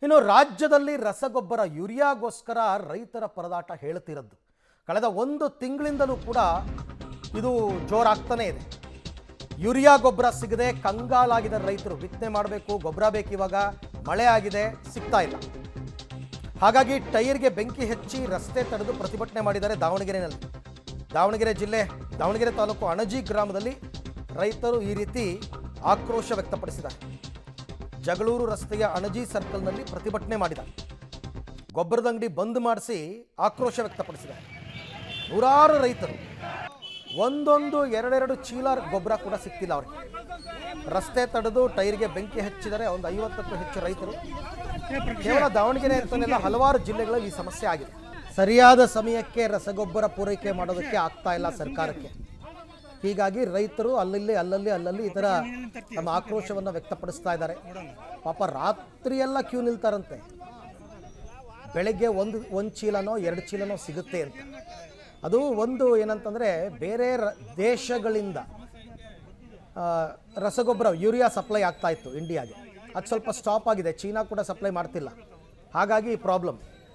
ಇನ್ನು ರಾಜ್ಯದಲ್ಲಿ ರಸಗೊಬ್ಬರ ಯೂರಿಯಾಗೋಸ್ಕರ ರೈತರ ಪರದಾಟ ಹೇಳುತ್ತಿರದ್ದು ಕಳೆದ ಒಂದು ತಿಂಗಳಿಂದಲೂ ಕೂಡ ಇದು ಜೋರಾಗ್ತಾನೆ ಇದೆ. ಯೂರಿಯಾ ಗೊಬ್ಬರ ಸಿಗದೆ ಕಂಗಾಲಾಗಿದ್ದ ರೈತರು ಬಿತ್ತನೆ ಮಾಡಬೇಕು, ಗೊಬ್ಬರ ಬೇಕು, ಇವಾಗ ಮಳೆ ಆಗಿದೆ, ಸಿಗ್ತಾ ಇಲ್ಲ. ಹಾಗಾಗಿ ಟೈರ್ಗೆ ಬೆಂಕಿ ಹಚ್ಚಿ ರಸ್ತೆ ತಡೆದು ಪ್ರತಿಭಟನೆ ಮಾಡಿದ್ದಾರೆ ದಾವಣಗೆರೆಯಲ್ಲಿ. ದಾವಣಗೆರೆ ಜಿಲ್ಲೆ ದಾವಣಗೆರೆ ತಾಲೂಕು ಅಣಜಿ ಗ್ರಾಮದಲ್ಲಿ ರೈತರು ಈ ರೀತಿ ಆಕ್ರೋಶ ವ್ಯಕ್ತಪಡಿಸಿದ್ದಾರೆ. ಜಗಳೂರು ರಸ್ತೆಯ ಅಣಜಿ ಸರ್ಕಲ್ನಲ್ಲಿ ಪ್ರತಿಭಟನೆ ಮಾಡಿದ್ದಾರೆ. ಗೊಬ್ಬರದ ಅಂಗಡಿ ಬಂದ್ ಮಾಡಿಸಿ ಆಕ್ರೋಶ ವ್ಯಕ್ತಪಡಿಸಿದ್ದಾರೆ. ನೂರಾರು ರೈತರು ಒಂದೊಂದು ಎರಡೆರಡು ಚೀಲ ಗೊಬ್ಬರ ಕೂಡ ಸಿಗ್ತಿಲ್ಲ ಅವರಿಗೆ. ರಸ್ತೆ ತಡೆದು ಟೈರ್ಗೆ ಬೆಂಕಿ ಹಚ್ಚಿದರೆ ಒಂದು 50ಕ್ಕೂ ಹೆಚ್ಚು ರೈತರು. ಕೇವಲ ದಾವಣಗೆರೆ ಅಂತಲ್ಲ, ಹಲವಾರು ಜಿಲ್ಲೆಗಳಲ್ಲಿ ಈ ಸಮಸ್ಯೆ ಆಗಿದೆ. ಸರಿಯಾದ ಸಮಯಕ್ಕೆ ರಸಗೊಬ್ಬರ ಪೂರೈಕೆ ಮಾಡೋದಕ್ಕೆ ಆಗ್ತಾ ಇಲ್ಲ ಸರ್ಕಾರಕ್ಕೆ. ಹೀಗಾಗಿ ರೈತರು ಅಲ್ಲಲ್ಲಿ ಈ ಥರ ನಮ್ಮ ಆಕ್ರೋಶವನ್ನು ವ್ಯಕ್ತಪಡಿಸ್ತಾ ಇದ್ದಾರೆ. ಪಾಪ ರಾತ್ರಿಯೆಲ್ಲ ಕ್ಯೂ ನಿಲ್ತಾರಂತೆ. ಬೆಳಗ್ಗೆ ಒಂದು ಚೀಲನೋ 2 ಚೀಲನೋ ಸಿಗುತ್ತೆ ಅಂತ. ಅದು ಒಂದು ಏನಂತಂದರೆ, ಬೇರೆ ದೇಶಗಳಿಂದ ರಸಗೊಬ್ಬರ ಯೂರಿಯಾ ಸಪ್ಲೈ ಆಗ್ತಾ ಇತ್ತು ಇಂಡಿಯಾಗೆ. ಅದು ಸ್ವಲ್ಪ ಸ್ಟಾಪ್ ಆಗಿದೆ. ಚೀನಾ ಕೂಡ ಸಪ್ಲೈ ಮಾಡ್ತಿಲ್ಲ. ಹಾಗಾಗಿ ಪ್ರಾಬ್ಲಮ್.